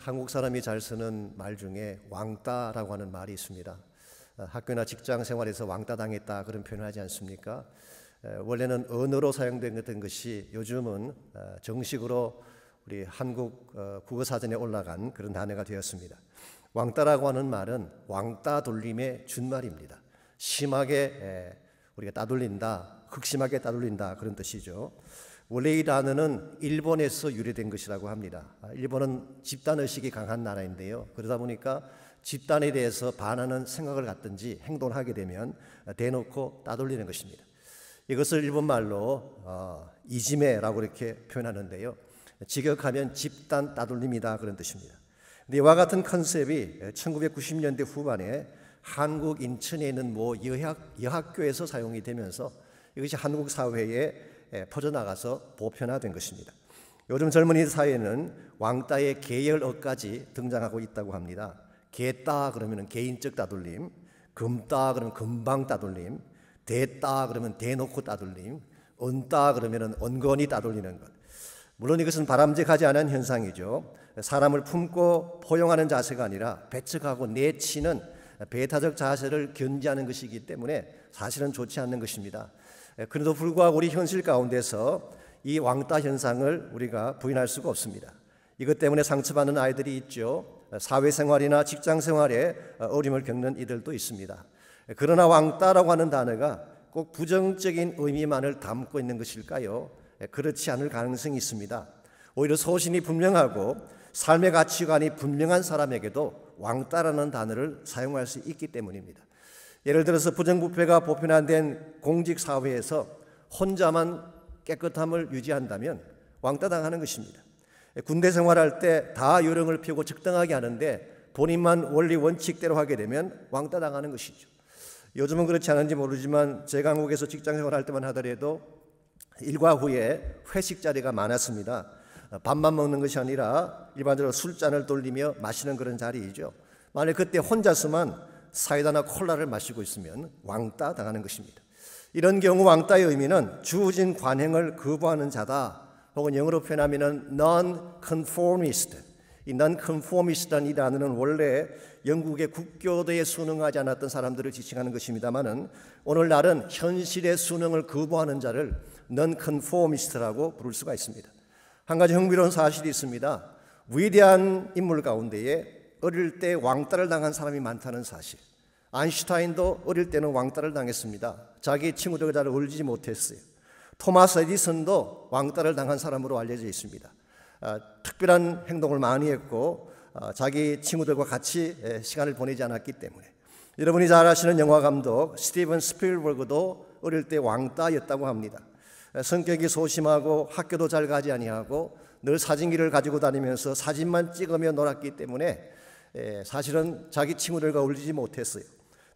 한국 사람이 잘 쓰는 말 중에 왕따라고 하는 말이 있습니다. 학교나 직장 생활에서 왕따 당했다 그런 표현을 하지 않습니까? 원래는 언어로 사용된 것이 요즘은 정식으로 우리 한국 국어사전에 올라간 그런 단어가 되었습니다. 왕따라고 하는 말은 왕따 돌림의 준말입니다. 심하게 우리가 따돌린다, 극심하게 따돌린다 그런 뜻이죠. 원래 이 단어는 일본에서 유래된 것이라고 합니다. 일본은 집단의식이 강한 나라인데요. 그러다 보니까 집단에 대해서 반하는 생각을 갖든지 행동을 하게 되면 대놓고 따돌리는 것입니다. 이것을 일본말로 이지메라고 이렇게 표현하는데요. 직역하면 집단 따돌림이다 그런 뜻입니다. 근데 이와 같은 컨셉이 1990년대 후반에 한국 인천에 있는 모 여학교에서 사용이 되면서 이것이 한국 사회에 퍼져나가서 보편화된 것입니다. 요즘 젊은이 사이에는 왕따의 계열어까지 등장하고 있다고 합니다. 개따 그러면 개인적 따돌림, 금따 그러면 금방 따돌림, 대따 그러면 대놓고 따돌림, 언따 그러면 언건히 따돌리는 것. 물론 이것은 바람직하지 않은 현상이죠. 사람을 품고 포용하는 자세가 아니라 배척하고 내치는 배타적 자세를 견지하는 것이기 때문에 사실은 좋지 않는 것입니다. 그래도 불구하고 우리 현실 가운데서 이 왕따 현상을 우리가 부인할 수가 없습니다. 이것 때문에 상처받는 아이들이 있죠. 사회생활이나 직장생활에 어려움을 겪는 이들도 있습니다. 그러나 왕따라고 하는 단어가 꼭 부정적인 의미만을 담고 있는 것일까요? 그렇지 않을 가능성이 있습니다. 오히려 소신이 분명하고 삶의 가치관이 분명한 사람에게도 왕따라는 단어를 사용할 수 있기 때문입니다. 예를 들어서 부정부패가 보편화된 공직사회에서 혼자만 깨끗함을 유지한다면 왕따 당하는 것입니다. 군대 생활할 때 다 요령을 피우고 적당하게 하는데 본인만 원리 원칙대로 하게 되면 왕따 당하는 것이죠. 요즘은 그렇지 않은지 모르지만 제가 한국에서 직장 생활할 때만 하더라도 일과 후에 회식 자리가 많았습니다. 밥만 먹는 것이 아니라 일반적으로 술잔을 돌리며 마시는 그런 자리이죠. 만약 그때 혼자서만 사이다나 콜라를 마시고 있으면 왕따 당하는 것입니다. 이런 경우 왕따의 의미는 주어진 관행을 거부하는 자다, 혹은 영어로 표현하면 non-conformist. 이 non-conformist라는 이 단어는 원래 영국의 국교도에 순응하지 않았던 사람들을 지칭하는 것입니다만은 오늘날은 현실의 순응을 거부하는 자를 non-conformist라고 부를 수가 있습니다. 한 가지 흥미로운 사실이 있습니다. 위대한 인물 가운데에 어릴 때 왕따를 당한 사람이 많다는 사실. 아인슈타인도 어릴 때는 왕따를 당했습니다. 자기 친구들과 잘 어울리지 못했어요. 토마스 에디슨도 왕따를 당한 사람으로 알려져 있습니다. 특별한 행동을 많이 했고 자기 친구들과 같이 시간을 보내지 않았기 때문에. 여러분이 잘 아시는 영화감독 스티븐 스필버그도 어릴 때 왕따였다고 합니다. 성격이 소심하고 학교도 잘 가지 아니하고 늘 사진기를 가지고 다니면서 사진만 찍으며 놀았기 때문에 사실은 자기 친구들과 어울리지 못했어요.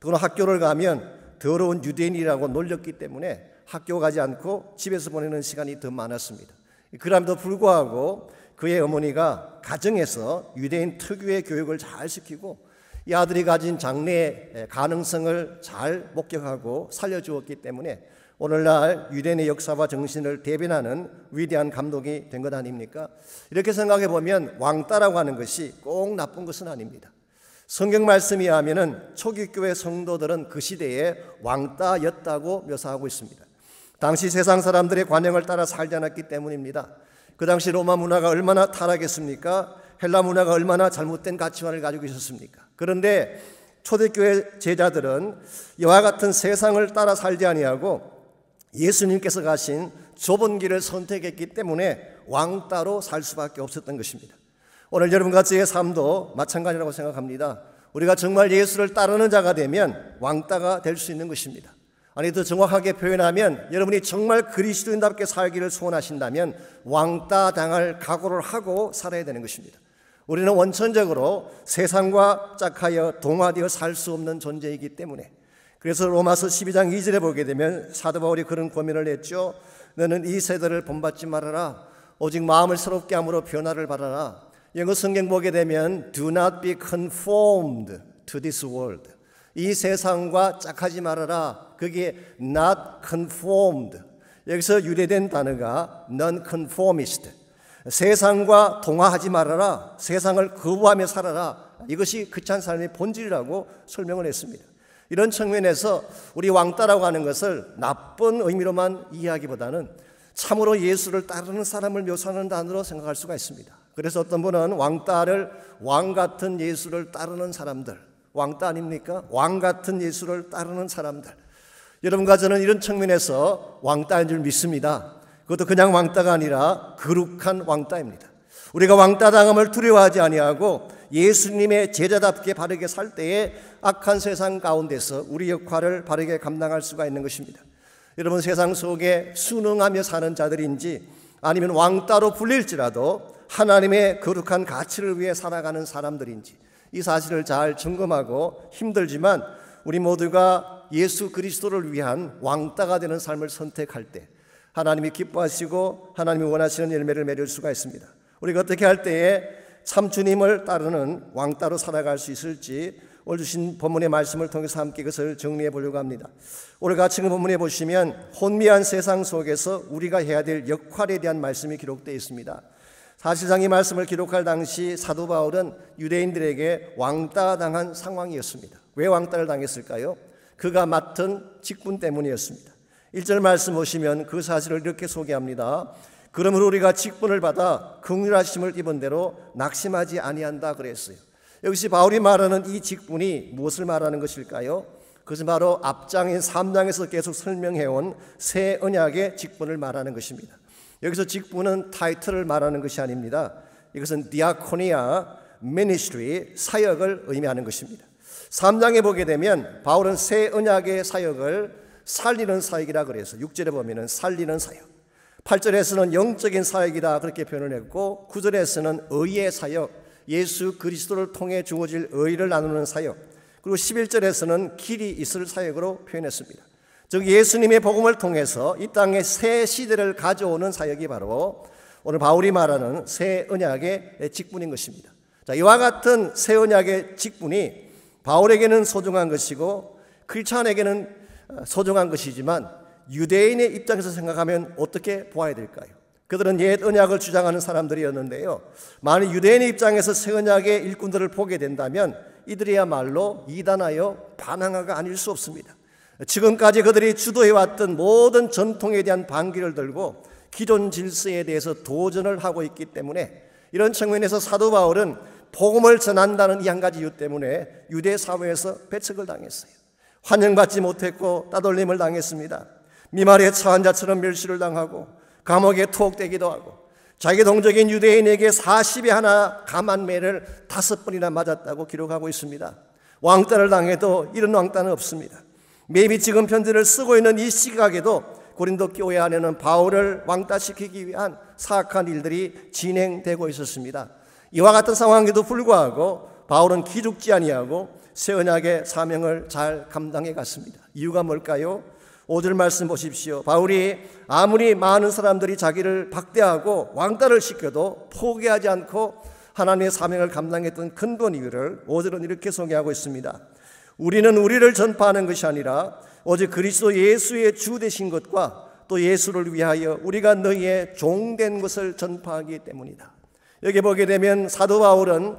더구나 학교를 가면 더러운 유대인이라고 놀렸기 때문에 학교 가지 않고 집에서 보내는 시간이 더 많았습니다. 그럼에도 불구하고 그의 어머니가 가정에서 유대인 특유의 교육을 잘 시키고 이 아들이 가진 장래의 가능성을 잘 목격하고 살려주었기 때문에 오늘날 유대인의 역사와 정신을 대변하는 위대한 감독이 된 것 아닙니까? 이렇게 생각해 보면 왕따라고 하는 것이 꼭 나쁜 것은 아닙니다. 성경 말씀에 의하면 초기 교회 성도들은 그 시대에 왕따였다고 묘사하고 있습니다. 당시 세상 사람들의 관행을 따라 살지 않았기 때문입니다. 그 당시 로마 문화가 얼마나 타락했습니까? 헬라 문화가 얼마나 잘못된 가치관을 가지고 있었습니까? 그런데 초대교회 제자들은 이와 같은 세상을 따라 살지 아니하고 예수님께서 가신 좁은 길을 선택했기 때문에 왕따로 살 수밖에 없었던 것입니다. 오늘 여러분같이의 삶도 마찬가지라고 생각합니다. 우리가 정말 예수를 따르는 자가 되면 왕따가 될 수 있는 것입니다. 아니 더 정확하게 표현하면 여러분이 정말 그리스도인답게 살기를 소원하신다면 왕따 당할 각오를 하고 살아야 되는 것입니다. 우리는 원천적으로 세상과 짝하여 동화되어 살 수 없는 존재이기 때문에 그래서 로마서 12장 2절에 보게 되면 사도 바울이 그런 고민을 했죠. 너는 이 세대를 본받지 말아라. 오직 마음을 새롭게 함으로 변화를 받아라. 영어 성경 보게 되면 Do not be conformed to this world. 이 세상과 짝하지 말아라. 그게 not conformed. 여기서 유래된 단어가 non-conformist. 세상과 동화하지 말아라. 세상을 거부하며 살아라. 이것이 크리스찬 삶의 본질이라고 설명을 했습니다. 이런 측면에서 우리 왕따라고 하는 것을 나쁜 의미로만 이해하기보다는 참으로 예수를 따르는 사람을 묘사하는 단어로 생각할 수가 있습니다. 그래서 어떤 분은 왕따를 왕 같은 예수를 따르는 사람들, 왕따 아닙니까? 왕 같은 예수를 따르는 사람들. 여러분과 저는 이런 측면에서 왕따인 줄 믿습니다. 그것도 그냥 왕따가 아니라 거룩한 왕따입니다. 우리가 왕따당함을 두려워하지 아니하고 예수님의 제자답게 바르게 살 때에 악한 세상 가운데서 우리 역할을 바르게 감당할 수가 있는 것입니다. 여러분, 세상 속에 순응하며 사는 자들인지 아니면 왕따로 불릴지라도 하나님의 거룩한 가치를 위해 살아가는 사람들인지 이 사실을 잘 점검하고 힘들지만 우리 모두가 예수 그리스도를 위한 왕따가 되는 삶을 선택할 때 하나님이 기뻐하시고 하나님이 원하시는 열매를 맺을 수가 있습니다. 우리가 어떻게 할 때에 참 주님을 따르는 왕따로 살아갈 수 있을지 오늘 주신 본문의 말씀을 통해서 함께 그것을 정리해 보려고 합니다. 오늘 같이 그 본문에 보시면 혼미한 세상 속에서 우리가 해야 될 역할에 대한 말씀이 기록되어 있습니다. 사실상 이 말씀을 기록할 당시 사도 바울은 유대인들에게 왕따당한 상황이었습니다. 왜 왕따를 당했을까요? 그가 맡은 직분 때문이었습니다. 1절 말씀 보시면 그 사실을 이렇게 소개합니다. 그러므로 우리가 직분을 받아 긍휼하심을 입은 대로 낙심하지 아니한다 그랬어요. 여기서 바울이 말하는 이 직분이 무엇을 말하는 것일까요? 그것은 바로 앞장인 3장에서 계속 설명해온 새 언약의 직분을 말하는 것입니다. 여기서 직분은 타이틀을 말하는 것이 아닙니다. 이것은 디아코니아, 미니스트리, 사역을 의미하는 것입니다. 3장에 보게 되면 바울은 새 언약의 사역을 살리는 사역이라 그래서 6절에 보면 살리는 사역, 8절에서는 영적인 사역이다 그렇게 표현을 했고 9절에서는 의의 사역, 예수 그리스도를 통해 주어질 의를 나누는 사역, 그리고 11절에서는 길이 있을 사역으로 표현했습니다. 즉 예수님의 복음을 통해서 이 땅에 새 시대를 가져오는 사역이 바로 오늘 바울이 말하는 새 언약의 직분인 것입니다. 자, 이와 같은 새 언약의 직분이 바울에게는 소중한 것이고 크리스찬에게는 소중한 것이지만 유대인의 입장에서 생각하면 어떻게 보아야 될까요? 그들은 옛 언약을 주장하는 사람들이었는데요. 만약 유대인의 입장에서 새 언약의 일꾼들을 보게 된다면 이들이야말로 이단하여 반항아가 아닐 수 없습니다. 지금까지 그들이 주도해왔던 모든 전통에 대한 반기를 들고 기존 질서에 대해서 도전을 하고 있기 때문에 이런 측면에서 사도 바울은 복음을 전한다는 이 한 가지 이유 때문에 유대 사회에서 배척을 당했어요. 환영받지 못했고 따돌림을 당했습니다. 미말에 처한 자처럼 멸시를 당하고 감옥에 투옥되기도 하고 자기 동족인 유대인에게 40에 하나 감한 매를 5번이나 맞았다고 기록하고 있습니다. 왕따를 당해도 이런 왕따는 없습니다. 매미 지금 편지를 쓰고 있는 이 시각에도 고린도 교회 안에는 바울을 왕따시키기 위한 사악한 일들이 진행되고 있었습니다. 이와 같은 상황에도 불구하고 바울은 기죽지 아니하고 새 언약의 사명을 잘 감당해 갔습니다. 이유가 뭘까요? 5절 말씀 보십시오. 바울이 아무리 많은 사람들이 자기를 박대하고 왕따를 시켜도 포기하지 않고 하나님의 사명을 감당했던 근본 이유를 5절은 이렇게 소개하고 있습니다. 우리는 우리를 전파하는 것이 아니라 오직 그리스도 예수의 주 되신 것과 또 예수를 위하여 우리가 너희의 종된 것을 전파하기 때문이다. 여기 보게 되면 사도 바울은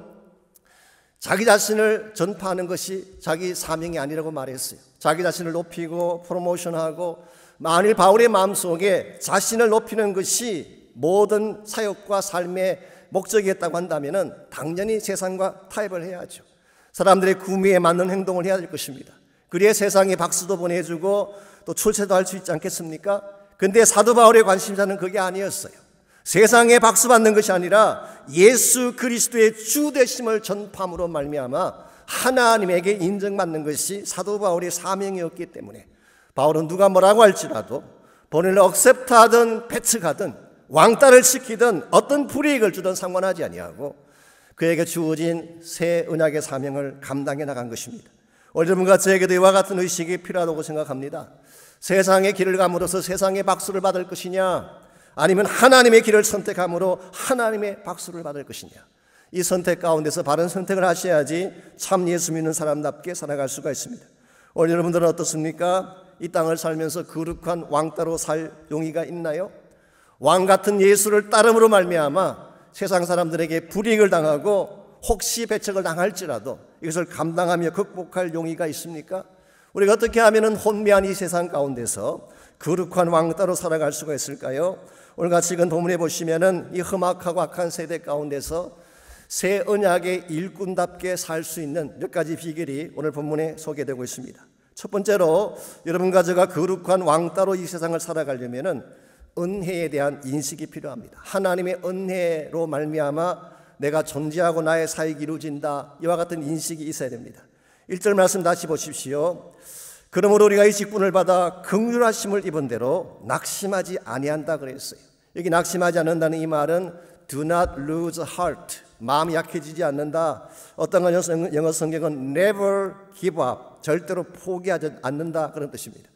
자기 자신을 전파하는 것이 자기 사명이 아니라고 말했어요. 자기 자신을 높이고 프로모션하고 만일 바울의 마음속에 자신을 높이는 것이 모든 사역과 삶의 목적이었다고 한다면 당연히 세상과 타협을 해야죠. 사람들의 구미에 맞는 행동을 해야 될 것입니다. 그래야 세상에 박수도 보내주고 또 출세도 할 수 있지 않겠습니까? 근데 사도 바울의 관심사는 그게 아니었어요. 세상에 박수 받는 것이 아니라 예수 그리스도의 주 되심을 전파함으로 말미암아 하나님에게 인정받는 것이 사도 바울의 사명이었기 때문에 바울은 누가 뭐라고 할지라도 본인을 억셉트하든 배척하든 왕따를 시키든 어떤 불이익을 주든 상관하지 아니하고 그에게 주어진 새 언약의 사명을 감당해 나간 것입니다. 오늘 여러분과 저에게도 이와 같은 의식이 필요하다고 생각합니다. 세상의 길을 감으로써 세상의 박수를 받을 것이냐 아니면 하나님의 길을 선택함으로 하나님의 박수를 받을 것이냐, 이 선택 가운데서 바른 선택을 하셔야지 참 예수 믿는 사람답게 살아갈 수가 있습니다. 오늘 여러분들은 어떻습니까? 이 땅을 살면서 거룩한 왕따로 살 용의가 있나요? 왕 같은 예수를 따름으로 말미암아 세상 사람들에게 불이익을 당하고 혹시 배척을 당할지라도 이것을 감당하며 극복할 용의가 있습니까? 우리가 어떻게 하면 혼미한 이 세상 가운데서 거룩한 왕따로 살아갈 수가 있을까요? 오늘 같이 읽은 본문에 보시면은 이 험악하고 악한 세대 가운데서 새 언약의 일꾼답게 살 수 있는 몇 가지 비결이 오늘 본문에 소개되고 있습니다. 첫 번째로 여러분과 제가 거룩한 왕따로 이 세상을 살아가려면은 은혜에 대한 인식이 필요합니다. 하나님의 은혜로 말미암아 내가 존재하고 나의 사역이 이루어진다. 이와 같은 인식이 있어야 됩니다. 1절 말씀 다시 보십시오. 그러므로 우리가 이 직분을 받아 긍휼하심을 입은 대로 낙심하지 아니한다 그랬어요. 여기 낙심하지 않는다는 이 말은 do not lose heart, 마음이 약해지지 않는다. 어떤 영어 성경은 never give up, 절대로 포기하지 않는다 그런 뜻입니다.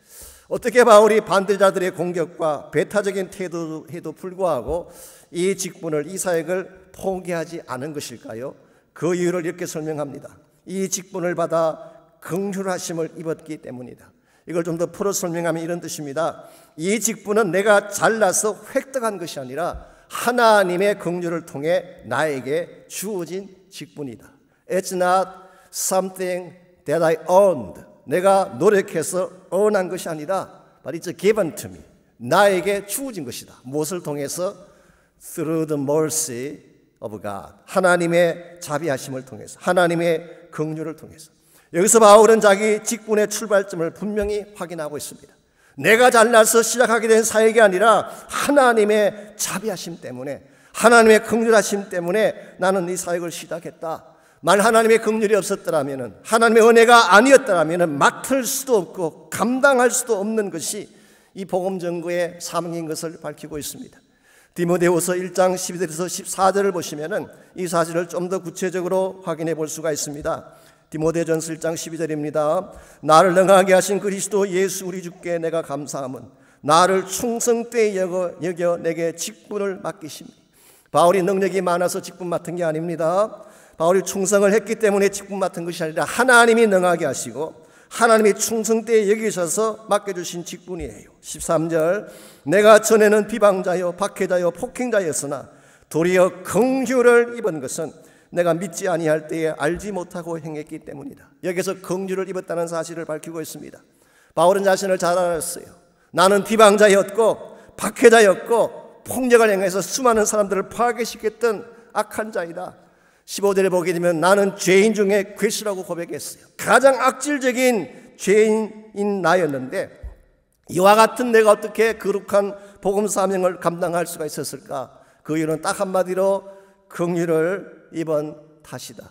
어떻게 바울이 반대자들의 공격과 배타적인 태도에도 불구하고 이 직분을, 이 사역을 포기하지 않은 것일까요? 그 이유를 이렇게 설명합니다. 이 직분을 받아 긍휼하심을 입었기 때문이다. 이걸 좀 더 풀어 설명하면 이런 뜻입니다. 이 직분은 내가 잘나서 획득한 것이 아니라 하나님의 긍휼을 통해 나에게 주어진 직분이다. It's not something that I earned. 내가 노력해서 earn한 것이 아니라 but it's given to me. 나에게 주어진 것이다. 무엇을 통해서? Through the mercy of God. 하나님의 자비하심을 통해서, 하나님의 긍휼을 통해서. 여기서 바울은 자기 직분의 출발점을 분명히 확인하고 있습니다. 내가 잘나서 시작하게 된 사역이 아니라 하나님의 자비하심 때문에, 하나님의 긍휼하심 때문에 나는 이 사역을 시작했다. 만약 하나님의 긍휼이 없었더라면, 하나님의 은혜가 아니었더라면 맡을 수도 없고 감당할 수도 없는 것이 이 복음 전거의 사명인 것을 밝히고 있습니다. 디모데후서 1장 12절에서 14절을 보시면 이 사실을 좀 더 구체적으로 확인해 볼 수가 있습니다. 디모데전서 1장 12절입니다. 나를 능하게 하신 그리스도 예수 우리 주께 내가 감사함은 나를 충성되이 여겨 내게 직분을 맡기심이. 바울이 능력이 많아서 직분 맡은 게 아닙니다. 바울이 충성을 했기 때문에 직분 맡은 것이 아니라 하나님이 능하게 하시고 하나님이 충성되이 여기셔서 맡겨주신 직분이에요. 13절 내가 전에는 비방자요 박해자요 폭행자였으나 도리어 긍휼을 입은 것은 내가 믿지 아니할 때에 알지 못하고 행했기 때문이다. 여기서 긍휼을 입었다는 사실을 밝히고 있습니다. 바울은 자신을 잘 알았어요. 나는 비방자였고 박해자였고 폭력을 행해서 수많은 사람들을 파괴시켰던 악한 자이다. 15절에 보게 되면 나는 죄인 중에 괴수라고 고백했어요. 가장 악질적인 죄인인 나였는데 이와 같은 내가 어떻게 거룩한 복음 사명을 감당할 수가 있었을까? 그 이유는 딱 한마디로 긍휼을 입은 탓이다.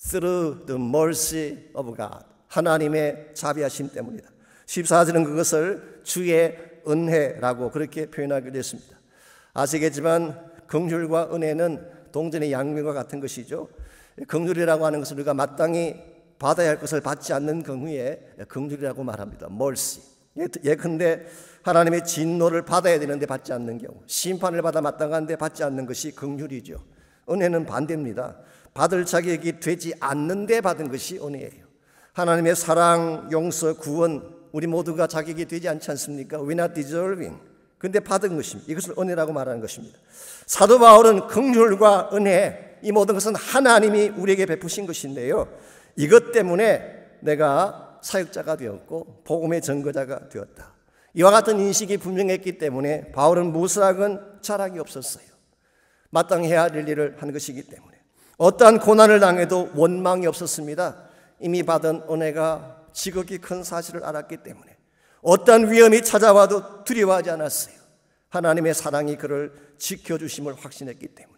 Through the mercy of God. 하나님의 자비하심 때문이다. 14절은 그것을 주의 은혜라고 그렇게 표현하기도 했습니다. 아시겠지만 긍휼과 은혜는 동전의 양면과 같은 것이죠. 긍휼이라고 하는 것은 우리가 마땅히 받아야 할 것을 받지 않는 경우에 긍휼이라고 말합니다. mercy. 예컨대 하나님의 진노를 받아야 되는데 받지 않는 경우, 심판을 받아 마땅한데 받지 않는 것이 긍휼이죠. 은혜는 반대입니다. 받을 자격이 되지 않는데 받은 것이 은혜예요. 하나님의 사랑, 용서, 구원 우리 모두가 자격이 되지 않지 않습니까? We're not deserving. 근데 받은 것입니다. 이것을 은혜라고 말하는 것입니다. 사도 바울은 긍휼과 은혜, 이 모든 것은 하나님이 우리에게 베푸신 것인데요, 이것 때문에 내가 사역자가 되었고 복음의 전거자가 되었다. 이와 같은 인식이 분명했기 때문에 바울은 무술학은 자랑이 없었어요. 마땅히 해야 할 일을 한 것이기 때문에 어떠한 고난을 당해도 원망이 없었습니다. 이미 받은 은혜가 지극히 큰 사실을 알았기 때문에 어떠한 위험이 찾아와도 두려워하지 않았어요. 하나님의 사랑이 그를 지켜주심을 확신했기 때문에.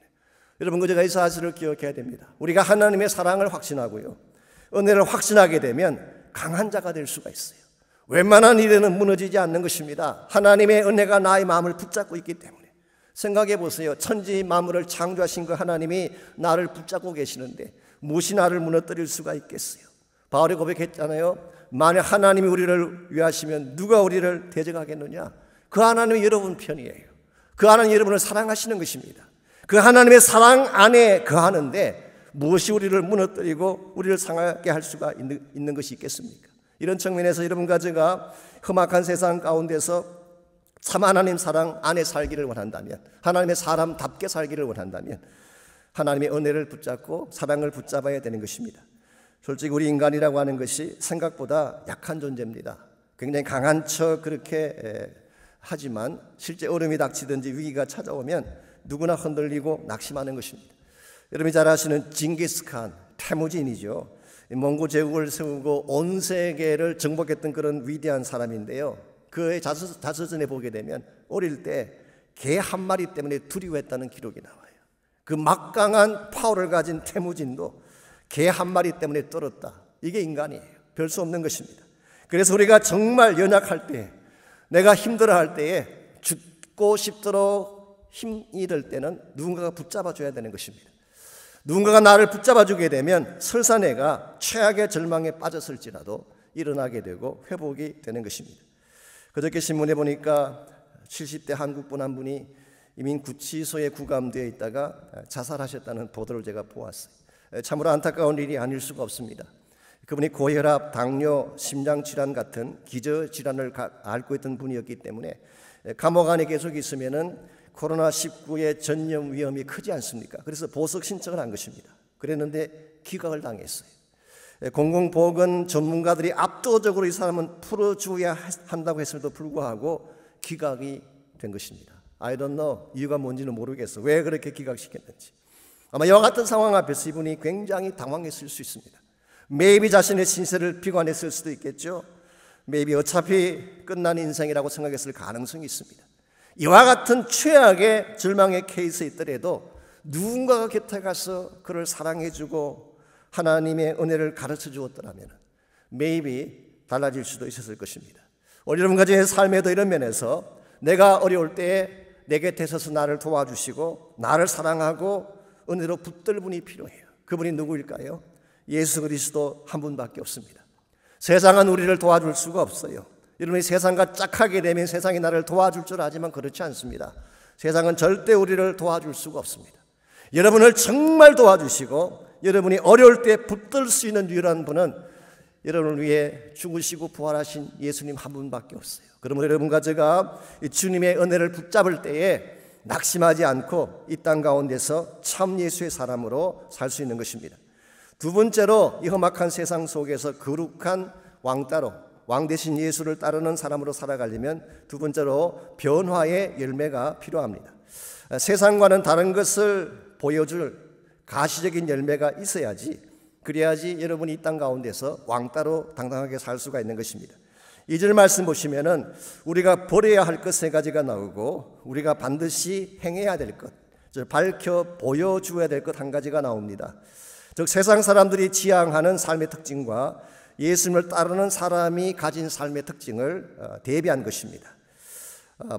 여러분, 제가 이 사실을 기억해야 됩니다. 우리가 하나님의 사랑을 확신하고요, 은혜를 확신하게 되면 강한 자가 될 수가 있어요. 웬만한 일에는 무너지지 않는 것입니다. 하나님의 은혜가 나의 마음을 붙잡고 있기 때문에. 생각해 보세요. 천지 만물을 창조하신 그 하나님이 나를 붙잡고 계시는데 무엇이 나를 무너뜨릴 수가 있겠어요? 바울이 고백했잖아요. 만약 하나님이 우리를 위하시면 누가 우리를 대적하겠느냐? 그 하나님이 여러분 편이에요. 그 하나님이 여러분을 사랑하시는 것입니다. 그 하나님의 사랑 안에 거하는데 무엇이 우리를 무너뜨리고 우리를 상하게 할 수가 있는 것이 있겠습니까? 이런 측면에서 여러분과 제가 험악한 세상 가운데서 참 하나님 사랑 안에 살기를 원한다면, 하나님의 사람답게 살기를 원한다면 하나님의 은혜를 붙잡고 사랑을 붙잡아야 되는 것입니다. 솔직히 우리 인간이라고 하는 것이 생각보다 약한 존재입니다. 굉장히 강한 척 그렇게 하지만 실제 어려움이 닥치든지 위기가 찾아오면 누구나 흔들리고 낙심하는 것입니다. 여러분이 잘 아시는 징기스칸, 태무진이죠. 몽고 제국을 세우고 온 세계를 정복했던 그런 위대한 사람인데요. 그의 자서전에 보게 되면 어릴 때 개 한 마리 때문에 두려워했다는 기록이 나와요. 그 막강한 파워를 가진 태무진도 개 한 마리 때문에 떨었다. 이게 인간이에요. 별 수 없는 것입니다. 그래서 우리가 정말 연약할 때, 내가 힘들어할 때에, 죽고 싶도록 힘이 들 때는 누군가가 붙잡아줘야 되는 것입니다. 누군가가 나를 붙잡아주게 되면 설사 내가 최악의 절망에 빠졌을지라도 일어나게 되고 회복이 되는 것입니다. 그저께 신문에 보니까 70대 한국분 한 분이 이민 구치소에 구감되어 있다가 자살하셨다는 보도를 제가 보았어요. 참으로 안타까운 일이 아닐 수가 없습니다. 그분이 고혈압, 당뇨, 심장질환 같은 기저질환을 앓고 있던 분이었기 때문에 감옥 안에 계속 있으면은 코로나19의 전염 위험이 크지 않습니까? 그래서 보석 신청을 한 것입니다. 그랬는데 기각을 당했어요. 공공보건 전문가들이 압도적으로 이 사람은 풀어줘야 한다고 했음에도 불구하고 기각이 된 것입니다. I don't know. 이유가 뭔지는 모르겠어. 왜 그렇게 기각시켰는지. 아마 이와 같은 상황 앞에서 이분이 굉장히 당황했을 수 있습니다. maybe 자신의 신세를 비관했을 수도 있겠죠. maybe 어차피 끝난 인생이라고 생각했을 가능성이 있습니다. 이와 같은 최악의 절망의 케이스에 있더라도 누군가가 곁에 가서 그를 사랑해주고 하나님의 은혜를 가르쳐 주었더라면 maybe 달라질 수도 있었을 것입니다. 우리 여러분 가정의 삶에도 이런 면에서 내가 어려울 때에 내 곁에 서서 나를 도와주시고 나를 사랑하고 은혜로 붙들 분이 필요해요. 그분이 누구일까요? 예수 그리스도 한 분밖에 없습니다. 세상은 우리를 도와줄 수가 없어요. 여러분이 세상과 짝하게 되면 세상이 나를 도와줄 줄 아지만 그렇지 않습니다. 세상은 절대 우리를 도와줄 수가 없습니다. 여러분을 정말 도와주시고 여러분이 어려울 때 붙들 수 있는 유일한 분은 여러분을 위해 죽으시고 부활하신 예수님 한 분밖에 없어요. 그러므로 여러분과 제가 이 주님의 은혜를 붙잡을 때에 낙심하지 않고 이 땅 가운데서 참 예수의 사람으로 살 수 있는 것입니다. 두 번째로 이 험악한 세상 속에서 거룩한 왕따로 왕 대신 예수를 따르는 사람으로 살아가려면 두 번째로 변화의 열매가 필요합니다. 세상과는 다른 것을 보여줄 가시적인 열매가 있어야지, 그래야지 여러분이 이 땅 가운데서 왕따로 당당하게 살 수가 있는 것입니다. 2절 말씀 보시면은 우리가 버려야 할 것 세 가지가 나오고 우리가 반드시 행해야 될 것, 밝혀 보여주어야 될 것 한 가지가 나옵니다. 즉 세상 사람들이 지향하는 삶의 특징과 예수님을 따르는 사람이 가진 삶의 특징을 대비한 것입니다.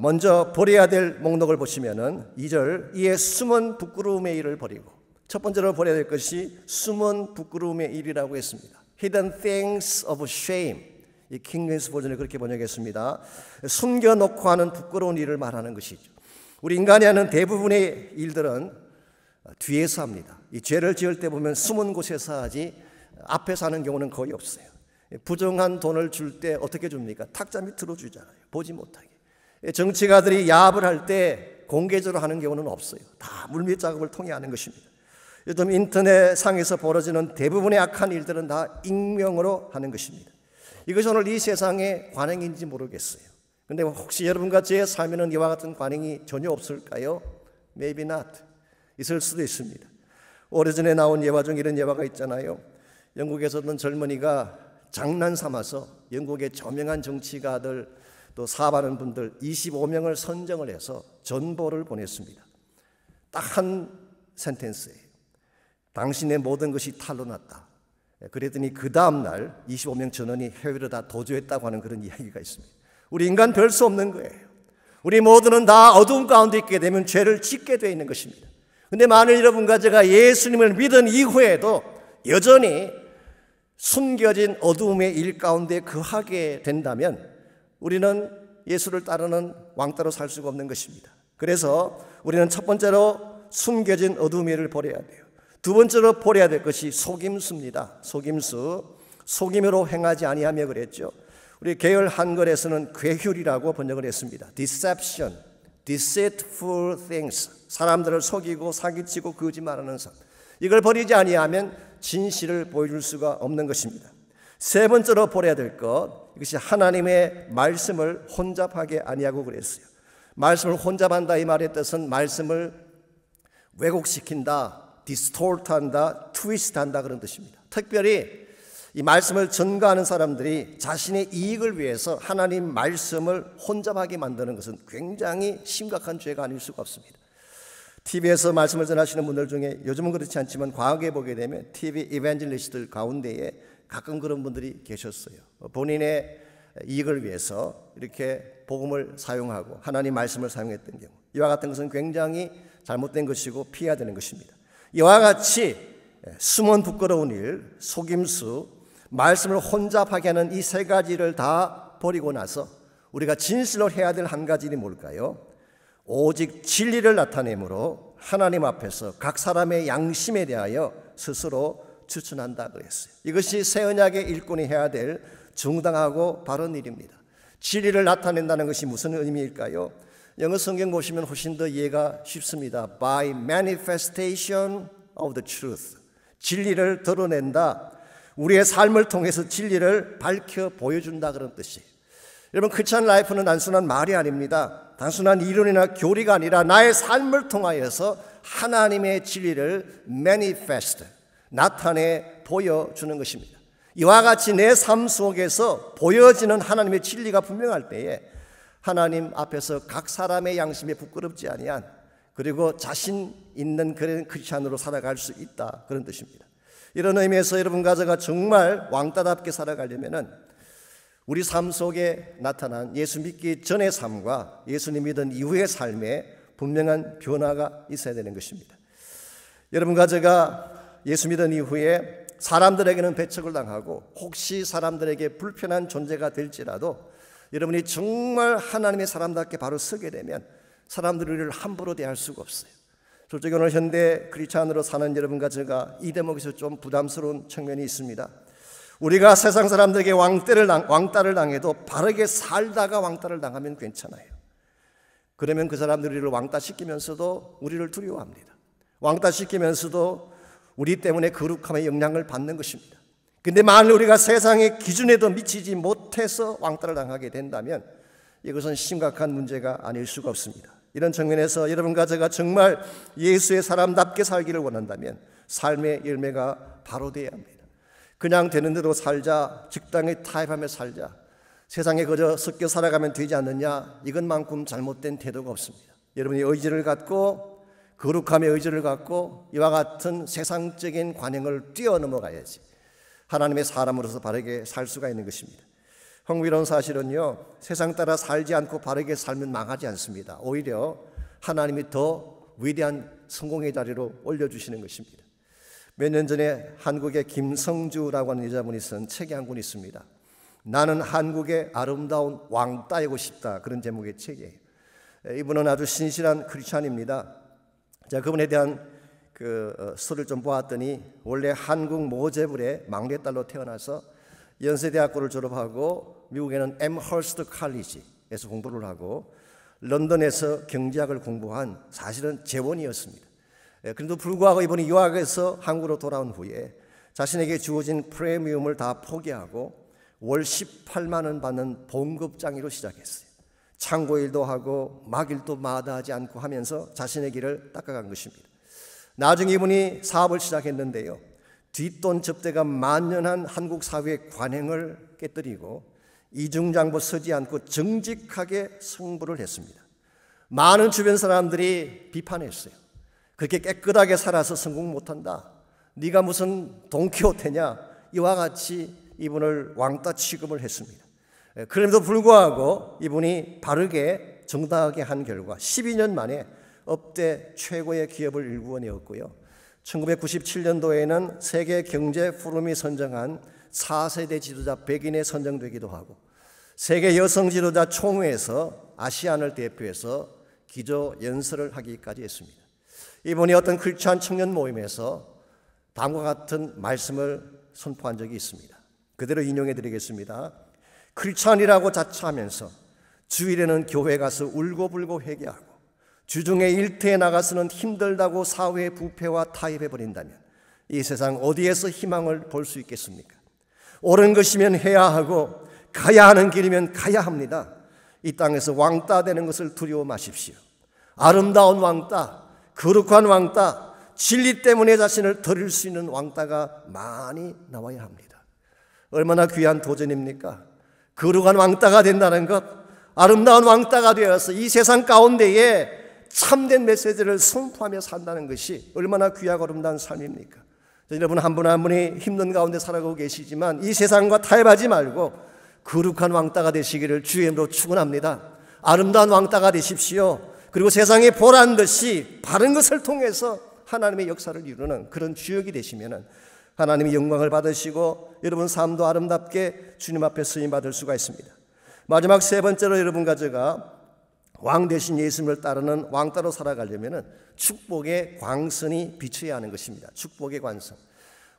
먼저 버려야 될 목록을 보시면은 2절, 이에 숨은 부끄러움의 일을 버리고, 첫 번째로 버려야 될 것이 숨은 부끄러움의 일이라고 했습니다. Hidden things of shame. 이 킹제임스 버전에 그렇게 번역했습니다. 숨겨놓고 하는 부끄러운 일을 말하는 것이죠. 우리 인간이 하는 대부분의 일들은 뒤에서 합니다. 이 죄를 지을 때 보면 숨은 곳에서 하지 앞에서 하는 경우는 거의 없어요. 부정한 돈을 줄 때 어떻게 줍니까? 탁자 밑으로 주잖아요. 보지 못하게. 정치가들이 야합을 할 때 공개적으로 하는 경우는 없어요. 다 물밑 작업을 통해 하는 것입니다. 요즘 인터넷 상에서 벌어지는 대부분의 악한 일들은 다 익명으로 하는 것입니다. 이것이 오늘 이 세상의 관행인지 모르겠어요. 그런데 혹시 여러분과 제 삶에는 이와 같은 관행이 전혀 없을까요? Maybe not. 있을 수도 있습니다. 오래전에 나온 예화 중 이런 예화가 있잖아요. 영국에서 어떤 젊은이가 장난 삼아서 영국의 저명한 정치가들 또 사업하는 분들 25명을 선정을 해서 전보를 보냈습니다. 딱 한 센텐스예요. 당신의 모든 것이 탈로 났다. 그랬더니 그 다음날 25명 전원이 해외로 다 도주했다고 하는 그런 이야기가 있습니다. 우리 인간 별 수 없는 거예요. 우리 모두는 다 어두운 가운데 있게 되면 죄를 짓게 되어 있는 것입니다. 그런데 만일 여러분과 제가 예수님을 믿은 이후에도 여전히 숨겨진 어두움의 일 가운데 거하게 된다면 우리는 예수를 따르는 왕따로 살 수가 없는 것입니다. 그래서 우리는 첫 번째로 숨겨진 어두움의 일을 버려야 돼요. 두 번째로 버려야 될 것이 속임수입니다. 속임수. 속임으로 행하지 아니하며 그랬죠. 우리 계열 한글에서는 괴휼이라고 번역을 했습니다. Deception, deceitful things. 사람들을 속이고 사기치고 거짓말하는 삶. 이걸 버리지 아니하면 진실을 보여줄 수가 없는 것입니다. 세 번째로 버려야 될 것, 이것이 하나님의 말씀을 혼잡하게 아니하고 그랬어요. 말씀을 혼잡한다 이 말의 뜻은 말씀을 왜곡시킨다, distort한다, twist한다 그런 뜻입니다. 특별히 이 말씀을 전가하는 사람들이 자신의 이익을 위해서 하나님 말씀을 혼잡하게 만드는 것은 굉장히 심각한 죄가 아닐 수가 없습니다. TV에서 말씀을 전하시는 분들 중에 요즘은 그렇지 않지만 과거에 보게 되면 TV 이벤젤리스트들 가운데에 가끔 그런 분들이 계셨어요. 본인의 이익을 위해서 이렇게 복음을 사용하고 하나님 말씀을 사용했던 경우, 이와 같은 것은 굉장히 잘못된 것이고 피해야 되는 것입니다. 이와 같이 숨은 부끄러운 일, 속임수, 말씀을 혼잡하게 하는 이 세 가지를 다 버리고 나서 우리가 진실로 해야 될 한 가지 일이 뭘까요? 오직 진리를 나타내므로 하나님 앞에서 각 사람의 양심에 대하여 스스로 추천한다 그랬어요. 이것이 새 언약의 일꾼이 해야 될 정당하고 바른 일입니다. 진리를 나타낸다는 것이 무슨 의미일까요? 영어 성경 보시면 훨씬 더 이해가 쉽습니다. By manifestation of the truth. 진리를 드러낸다. 우리의 삶을 통해서 진리를 밝혀 보여준다 그런 뜻이에요. 여러분, 크리스천 라이프는 단순한 말이 아닙니다. 단순한 이론이나 교리가 아니라 나의 삶을 통하여서 하나님의 진리를 manifest, 나타내 보여주는 것입니다. 이와 같이 내 삶 속에서 보여지는 하나님의 진리가 분명할 때에 하나님 앞에서 각 사람의 양심에 부끄럽지 아니한, 그리고 자신 있는 그런 크리스찬으로 살아갈 수 있다 그런 뜻입니다. 이런 의미에서 여러분과 제가 정말 왕따답게 살아가려면은 우리 삶 속에 나타난 예수 믿기 전의 삶과 예수님 믿은 이후의 삶에 분명한 변화가 있어야 되는 것입니다. 여러분과 제가 예수 믿은 이후에 사람들에게는 배척을 당하고 혹시 사람들에게 불편한 존재가 될지라도 여러분이 정말 하나님의 사람답게 바로 서게 되면 사람들이 우리를 함부로 대할 수가 없어요. 솔직히 오늘 현대 크리스찬으로 사는 여러분과 제가 이 대목에서 좀 부담스러운 측면이 있습니다. 우리가 세상 사람들에게 왕따를 당해도 바르게 살다가 왕따를 당하면 괜찮아요. 그러면 그 사람들이 우리를 왕따시키면서도 우리를 두려워합니다. 왕따시키면서도 우리 때문에 거룩함의 영향을 받는 것입니다. 그런데 만일 우리가 세상의 기준에도 미치지 못해서 왕따를 당하게 된다면 이것은 심각한 문제가 아닐 수가 없습니다. 이런 측면에서 여러분과 제가 정말 예수의 사람답게 살기를 원한다면 삶의 열매가 바로 되어야 합니다. 그냥 되는 대로 살자, 적당히 타협하며 살자, 세상에 그저 섞여 살아가면 되지 않느냐, 이것만큼 잘못된 태도가 없습니다. 여러분이 의지를 갖고, 거룩함의 의지를 갖고 이와 같은 세상적인 관행을 뛰어넘어가야지 하나님의 사람으로서 바르게 살 수가 있는 것입니다. 흥미로운 사실은요, 세상 따라 살지 않고 바르게 살면 망하지 않습니다. 오히려 하나님이 더 위대한 성공의 자리로 올려주시는 것입니다. 몇 년 전에 한국의 김성주라고 하는 여자분이 쓴 책이 한 권 있습니다. 나는 한국의 아름다운 왕따이고 싶다, 그런 제목의 책이에요. 이분은 아주 신실한 크리스찬입니다. 제가 그분에 대한 서를 좀 보았더니 원래 한국 모제불의 막내딸로 태어나서 연세대학교를 졸업하고 미국에는 엠허스트 칼리지에서 공부를 하고 런던에서 경제학을 공부한 사실은 재원이었습니다. 그런데도 불구하고 이번에 유학에서 한국으로 돌아온 후에 자신에게 주어진 프리미엄을 다 포기하고 월 18만 원 받는 봉급장이로 시작했어요. 창고일도 하고 막일도 마다하지 않고 하면서 자신의 길을 닦아간 것입니다. 나중에 이분이 사업을 시작했는데요, 뒷돈 접대가 만연한 한국 사회의 관행을 깨뜨리고 이중장부 서지 않고 정직하게 승부를 했습니다. 많은 주변 사람들이 비판했어요. 그렇게 깨끗하게 살아서 성공 못한다, 네가 무슨 돈키호테냐, 이와 같이 이분을 왕따 취급을 했습니다. 그럼에도 불구하고 이분이 바르게 정당하게 한 결과 12년 만에 업대 최고의 기업을 일구어내었고요, 1997년도에는 세계 경제 포럼이 선정한 4세대 지도자 100인에 선정되기도 하고 세계 여성 지도자 총회에서 아시안을 대표해서 기조 연설을 하기까지 했습니다. 이분이 어떤 크리스찬 청년 모임에서 다음과 같은 말씀을 선포한 적이 있습니다. 그대로 인용해 드리겠습니다. 크리스찬이라고 자처하면서 주일에는 교회 가서 울고불고 회개하고 주중에 일터에 나가서는 힘들다고 사회의 부패와 타협해버린다면 이 세상 어디에서 희망을 볼 수 있겠습니까? 옳은 것이면 해야 하고 가야 하는 길이면 가야 합니다. 이 땅에서 왕따 되는 것을 두려워 마십시오. 아름다운 왕따, 거룩한 왕따, 진리 때문에 자신을 드릴 수 있는 왕따가 많이 나와야 합니다. 얼마나 귀한 도전입니까? 거룩한 왕따가 된다는 것, 아름다운 왕따가 되어서 이 세상 가운데에 참된 메시지를 선포하며 산다는 것이 얼마나 귀하고 아름다운 삶입니까? 여러분 한 분 한 분이 힘든 가운데 살아가고 계시지만 이 세상과 타협하지 말고 거룩한 왕따가 되시기를 주의 이름으로 축원합니다. 아름다운 왕따가 되십시오. 그리고 세상에 보란 듯이 바른 것을 통해서 하나님의 역사를 이루는 그런 주역이 되시면 하나님의 영광을 받으시고 여러분 삶도 아름답게 주님 앞에 쓰임받을 수가 있습니다. 마지막 세 번째로 여러분 가져가 왕 대신 예수님을 따르는 왕따로 살아가려면 축복의 광선이 비춰야 하는 것입니다. 축복의 광선.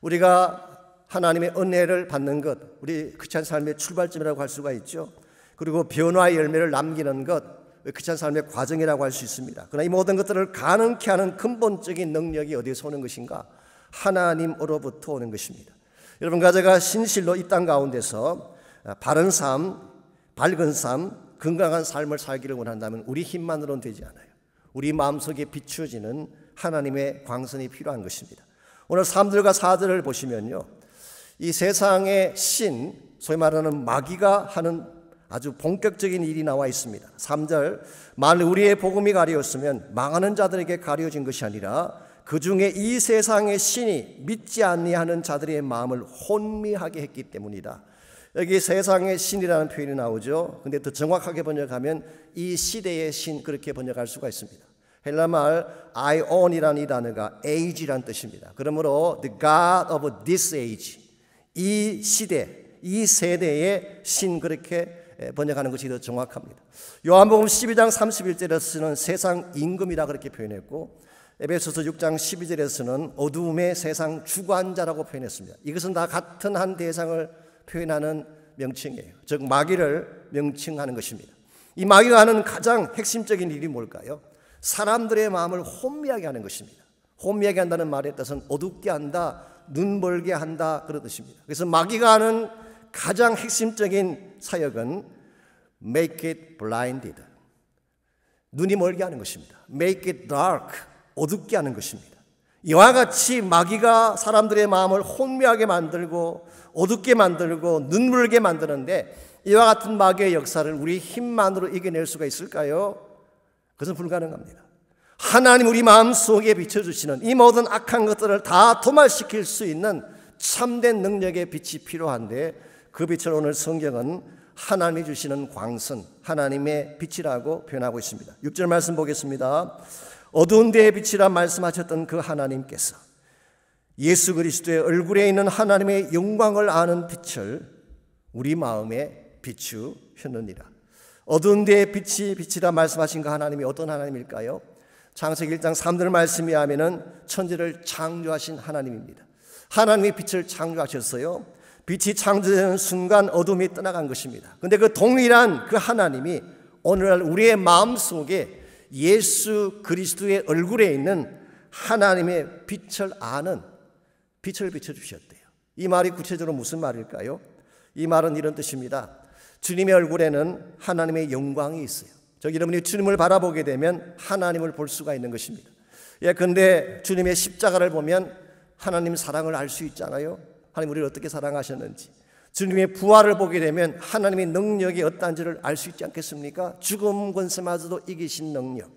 우리가 하나님의 은혜를 받는 것, 우리 크리스찬 삶의 출발점이라고 할 수가 있죠. 그리고 변화의 열매를 남기는 것, 크리스찬 삶의 과정이라고 할 수 있습니다. 그러나 이 모든 것들을 가능케 하는 근본적인 능력이 어디에서 오는 것인가? 하나님으로부터 오는 것입니다. 여러분 가져가 신실로 이 땅 가운데서 바른 삶, 밝은 삶, 건강한 삶을 살기를 원한다면 우리 힘만으로는 되지 않아요. 우리 마음속에 비추어지는 하나님의 광선이 필요한 것입니다. 오늘 3절과 4절을 보시면요, 이 세상의 신, 소위 말하는 마귀가 하는 아주 본격적인 일이 나와 있습니다. 3절, 만일 우리의 복음이 가려웠으면 망하는 자들에게 가려진 것이 아니라 그 중에 이 세상의 신이 믿지 아니하는 자들의 마음을 혼미하게 했기 때문이다. 여기 세상의 신이라는 표현이 나오죠. 근데 더 정확하게 번역하면 이 시대의 신, 그렇게 번역할 수가 있습니다. 헬라말 아이온이라는 이 단어가 age라는 뜻입니다. 그러므로 the God of this age, 이 시대, 이 세대의 신, 그렇게 번역하는 것이 더 정확합니다. 요한복음 12장 31절에서는 세상 임금이라 그렇게 표현했고 에베소서 6장 12절에서는 어두움의 세상 주관자라고 표현했습니다. 이것은 다 같은 한 대상을 표현하는 명칭이에요. 즉 마귀를 명칭하는 것입니다. 이 마귀가 하는 가장 핵심적인 일이 뭘까요? 사람들의 마음을 혼미하게 하는 것입니다. 혼미하게 한다는 말의 뜻은 어둡게 한다, 눈 멀게 한다, 그런 뜻입니다. 그래서 마귀가 하는 가장 핵심적인 사역은 make it blinded, 눈이 멀게 하는 것입니다. make it dark, 어둡게 하는 것입니다. 이와 같이 마귀가 사람들의 마음을 혼미하게 만들고 어둡게 만들고 눈물게 만드는데 이와 같은 마귀의 역사를 우리 힘만으로 이겨낼 수가 있을까요? 그것은 불가능합니다. 하나님 우리 마음속에 비춰주시는 이 모든 악한 것들을 다 도말시킬 수 있는 참된 능력의 빛이 필요한데 그 빛을 오늘 성경은 하나님이 주시는 광선, 하나님의 빛이라고 표현하고 있습니다. 6절 말씀 보겠습니다. 어두운 데의 빛이라 말씀하셨던 그 하나님께서 예수 그리스도의 얼굴에 있는 하나님의 영광을 아는 빛을 우리 마음에 비추셨느니라. 어두운 데의 빛이라 말씀하신 그 하나님이 어떤 하나님일까요? 창세기 1장 3절 말씀에 하면은 천지를 창조하신 하나님입니다. 하나님이 빛을 창조하셨어요. 빛이 창조되는 순간 어둠이 떠나간 것입니다. 그런데 그 동일한 그 하나님이 오늘날 우리의 마음속에 예수 그리스도의 얼굴에 있는 하나님의 빛을 아는 빛을 비춰주셨대요. 이 말이 구체적으로 무슨 말일까요? 이 말은 이런 뜻입니다. 주님의 얼굴에는 하나님의 영광이 있어요. 여러분이 주님을 바라보게 되면 하나님을 볼 수가 있는 것입니다. 그런데 주님의 십자가를 보면 하나님 사랑을 알 수 있잖아요. 하나님 우리를 어떻게 사랑하셨는지. 주님의 부활을 보게 되면 하나님의 능력이 어떠한지를 알 수 있지 않겠습니까? 죽음 권세마저도 이기신 능력.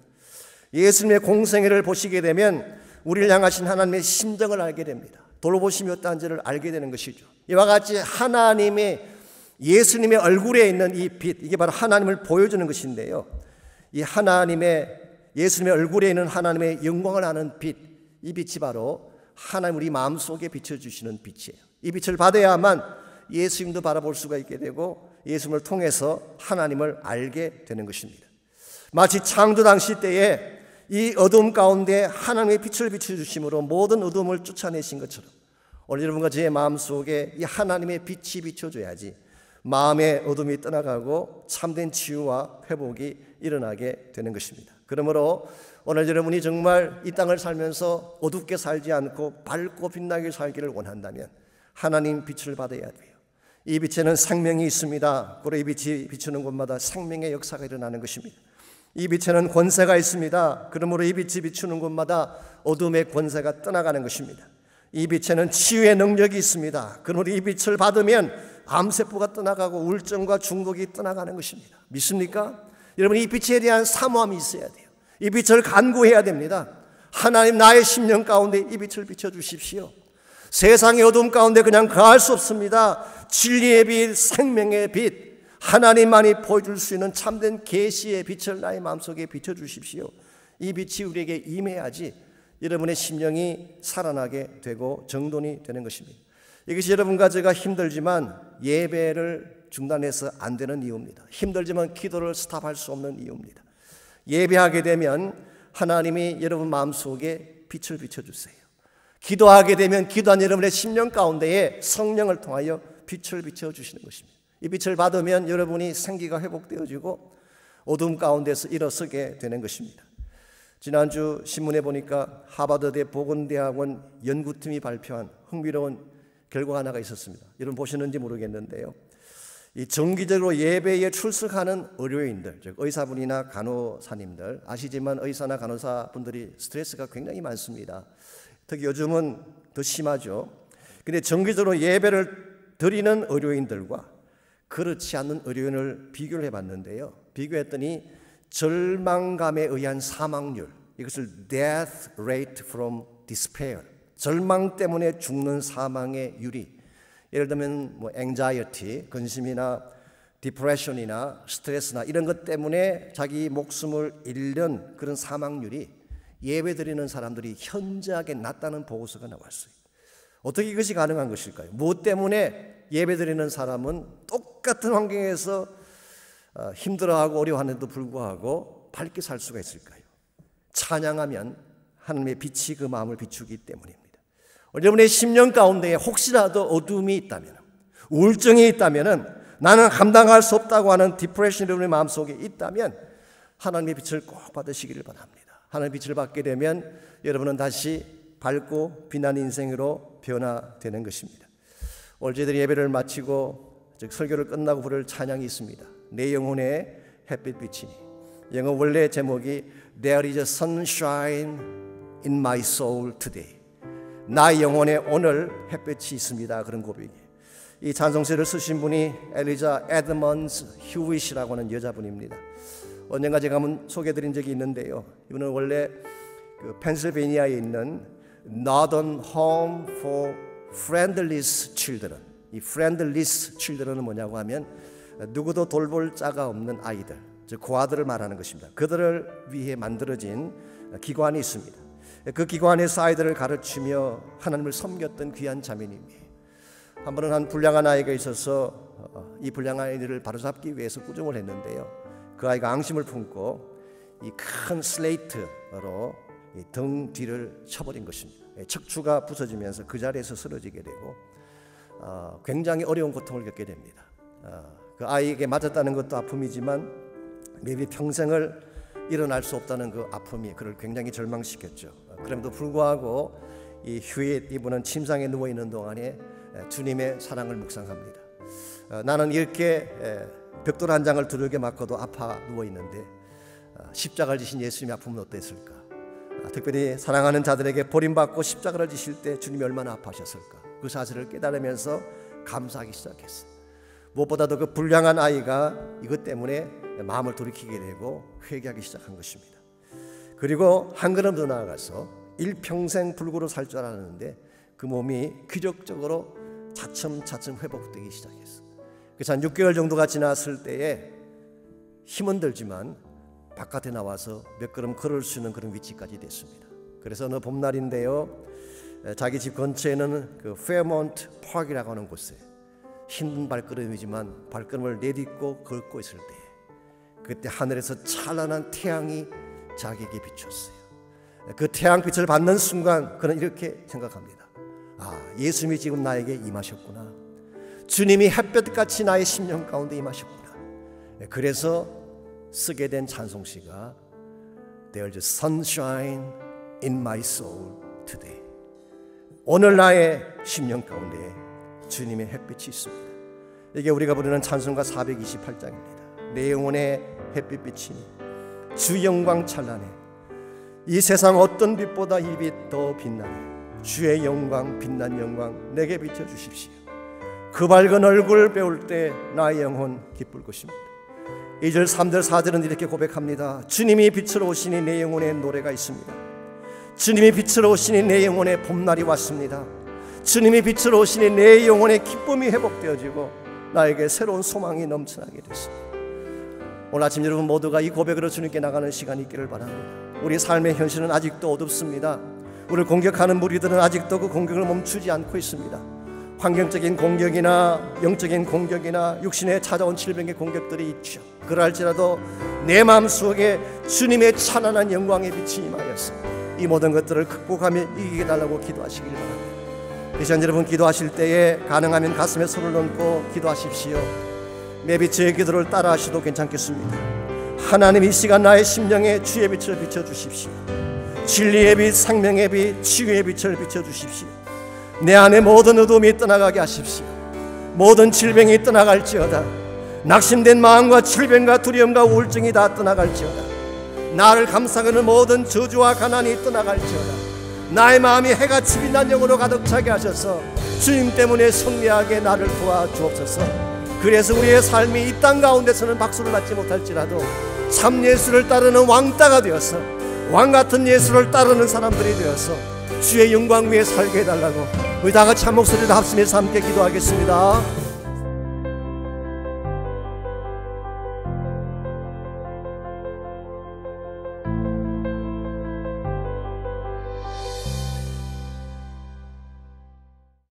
예수님의 공생애를 보시게 되면 우리를 향하신 하나님의 심정을 알게 됩니다. 돌보심이 어떠한지를 알게 되는 것이죠. 이와 같이 하나님의 예수님의 얼굴에 있는 이 빛, 이게 바로 하나님을 보여주는 것인데요. 이 하나님의 예수님의 얼굴에 있는 하나님의 영광을 아는 빛, 이 빛이 바로 하나님 우리 마음속에 비춰주시는 빛이에요. 이 빛을 받아야만 예수님도 바라볼 수가 있게 되고 예수님을 통해서 하나님을 알게 되는 것입니다. 마치 창조 당시 때에 이 어둠 가운데 하나님의 빛을 비춰주심으로 모든 어둠을 쫓아내신 것처럼 오늘 여러분과 제 마음속에 이 하나님의 빛이 비춰줘야지 마음의 어둠이 떠나가고 참된 치유와 회복이 일어나게 되는 것입니다. 그러므로 오늘 여러분이 정말 이 땅을 살면서 어둡게 살지 않고 밝고 빛나게 살기를 원한다면 하나님 빛을 받아야 돼요. 이 빛에는 생명이 있습니다. 그리고 이 빛이 비추는 곳마다 생명의 역사가 일어나는 것입니다. 이 빛에는 권세가 있습니다. 그러므로 이 빛이 비추는 곳마다 어둠의 권세가 떠나가는 것입니다. 이 빛에는 치유의 능력이 있습니다. 그러므로 이 빛을 받으면 암세포가 떠나가고 우울증과 중독이 떠나가는 것입니다. 믿습니까? 여러분, 이 빛에 대한 사모함이 있어야 돼요. 이 빛을 간구해야 됩니다. 하나님, 나의 심령 가운데 이 빛을 비춰주십시오. 세상의 어둠 가운데 그냥 거할 수 없습니다. 진리의 빛, 생명의 빛, 하나님만이 보여줄 수 있는 참된 계시의 빛을 나의 마음속에 비춰주십시오. 이 빛이 우리에게 임해야지 여러분의 심령이 살아나게 되고 정돈이 되는 것입니다. 이것이 여러분과 제가 힘들지만 예배를 중단해서 안 되는 이유입니다. 힘들지만 기도를 스탑할 수 없는 이유입니다. 예배하게 되면 하나님이 여러분 마음속에 빛을 비춰주세요. 기도하게 되면 기도한 여러분의 심령 가운데에 성령을 통하여 빛을 비춰주시는 것입니다. 이 빛을 받으면 여러분이 생기가 회복되어지고 어둠 가운데서 일어서게 되는 것입니다. 지난주 신문에 보니까 하버드대 보건대학원 연구팀이 발표한 흥미로운 결과 하나가 있었습니다. 여러분 보시는지 모르겠는데요. 이 정기적으로 예배에 출석하는 의료인들, 즉 의사분이나 간호사님들, 아시지만 의사나 간호사분들이 스트레스가 굉장히 많습니다. 특히 요즘은 더 심하죠. 근데 정기적으로 예배를 드리는 의료인들과 그렇지 않는 의료인을 비교를 해봤는데요. 비교했더니 절망감에 의한 사망률, 이것을 death rate from despair, 절망 때문에 죽는 사망의 율이, 예를 들면 뭐 anxiety, 근심이나 depression이나 스트레스나 이런 것 때문에 자기 목숨을 잃는 그런 사망률이 예배드리는 사람들이 현저하게 낮다는 보고서가 나왔어요. 어떻게 이것이 가능한 것일까요? 무엇 때문에 예배드리는 사람은 똑같은 환경에서 힘들어하고 어려워하는데도 불구하고 밝게 살 수가 있을까요? 찬양하면 하나님의 빛이 그 마음을 비추기 때문입니다. 여러분의 심령 가운데 혹시라도 어둠이 있다면, 우울증이 있다면, 나는 감당할 수 없다고 하는 디프레션이 여러분의 마음속에 있다면 하나님의 빛을 꼭 받으시기를 바랍니다. 하나님의 빛을 받게 되면 여러분은 다시 밝고 빛나는 인생으로 변화되는 것입니다. 오늘 저희들이 예배를 마치고 즉 설교를 끝나고 부를 찬양이 있습니다. 내 영혼의 햇빛 비치니. 영어 원래 제목이 There is a sunshine in my soul today. 나의 영혼에 오늘 햇빛이 있습니다. 그런 고백이에요. 이 찬송시를 쓰신 분이 엘리자 에드먼즈 휴윗이라고 하는 여자분입니다. 언젠가 제가 한번 소개해드린 적이 있는데요. 이분은 원래 그 펜실베니아에 있는 Northern Home for Friendless Children. 이 Friendless Children은 뭐냐고 하면 누구도 돌볼 자가 없는 아이들, 즉 고아들을 말하는 것입니다. 그들을 위해 만들어진 기관이 있습니다. 그 기관에서 아이들을 가르치며 하나님을 섬겼던 귀한 자매님이에요. 한 번은 한 불량한 아이가 있어서 이 불량한 아이들을 바로잡기 위해서 꾸중을 했는데요. 그 아이가 앙심을 품고 이 큰 슬레이트로 등 뒤를 쳐버린 것입니다. 척추가 부서지면서 그 자리에서 쓰러지게 되고 굉장히 어려운 고통을 겪게 됩니다. 그 아이에게 맞았다는 것도 아픔이지만 maybe 평생을 일어날 수 없다는 그 아픔이 그를 굉장히 절망시켰죠. 그럼에도 불구하고 이 휴잇 이분은 침상에 누워 있는 동안에 주님의 사랑을 묵상합니다. 나는 이렇게 벽돌 한 장을 두들겨 맞고도 아파 누워 있는데 십자가를 지신 예수님의 아픔은 어땠을까? 특별히 사랑하는 자들에게 버림받고 십자가를 지실 때 주님이 얼마나 아파하셨을까? 그 사실을 깨달으면서 감사하기 시작했어요. 무엇보다도 그 불량한 아이가 이것 때문에 마음을 돌이키게 되고 회개하기 시작한 것입니다. 그리고 한 걸음 더 나아가서 일평생 불구로 살 줄 알았는데 그 몸이 기적적으로 차츰차츰 회복되기 시작했어요. 그래서 한 6개월 정도가 지났을 때에 힘은 들지만 바깥에 나와서 몇 걸음 걸을 수 있는 그런 위치까지 됐습니다. 그래서 어느 봄날인데요, 자기 집 근처에는 그 페어몬트 파크라고 하는 곳에 힘든 발걸음이지만 발걸음을 내딛고 걷고 있을 때 그때 하늘에서 찬란한 태양이 자기에게 비쳤어요. 그 태양빛을 받는 순간 그는 이렇게 생각합니다. 아, 예수님이 지금 나에게 임하셨구나. 주님이 햇볕같이 나의 심령 가운데 임하셨구나. 그래서 쓰게 된 찬송시가 There's sunshine in my soul today. 오늘 나의 심령 가운데 주님의 햇빛이 있습니다. 이게 우리가 부르는 찬송가 428장입니다. 내 영혼의 햇빛 비치니 주 영광 찬란해. 이 세상 어떤 빛보다 이 빛 더 빛나네. 주의 영광 빛난 영광 내게 비춰주십시오. 그 밝은 얼굴 배울 때 나의 영혼 기쁠 것입니다. 2절 3절 4절은 이렇게 고백합니다. 주님이 빛으로 오시니 내 영혼에 노래가 있습니다. 주님이 빛으로 오시니 내 영혼에 봄날이 왔습니다. 주님이 빛으로 오시니 내 영혼에 기쁨이 회복되어지고 나에게 새로운 소망이 넘쳐나게 됐습니다. 오늘 아침 여러분 모두가 이 고백으로 주님께 나가는 시간이 있기를 바랍니다. 우리 삶의 현실은 아직도 어둡습니다. 우리를 공격하는 무리들은 아직도 그 공격을 멈추지 않고 있습니다. 환경적인 공격이나 영적인 공격이나 육신에 찾아온 질병의 공격들이 있죠. 그럴지라도 내 마음속에 주님의 찬란한 영광의 빛이 임하였어. 이 모든 것들을 극복하며 이기게 달라고 기도하시길 바랍니다. 이 시간 여러분 기도하실 때에 가능하면 가슴에 손을 얹고 기도하십시오. 매빛의 기도를 따라 하셔도 괜찮겠습니다. 하나님 이 시간 나의 심령에 주의 빛을 비춰주십시오. 진리의 빛, 생명의 빛, 치유의 빛을 비춰주십시오. 내 안에 모든 어둠이 떠나가게 하십시오. 모든 질병이 떠나갈지어다. 낙심된 마음과 질병과 두려움과 우울증이 다 떠나갈지어다. 나를 감싸는 모든 저주와 가난이 떠나갈지어다. 나의 마음이 해같이 빛난 영으로 가득 차게 하셔서 주님 때문에 승리하게 나를 도와주옵소서. 그래서 우리의 삶이 이 땅 가운데서는 박수를 받지 못할지라도 참 예수를 따르는 왕따가 되어서 왕같은 예수를 따르는 사람들이 되어서 주의 영광 위에 살게 해달라고 우리 다같이 한 목소리로 합심해서 함께 기도하겠습니다.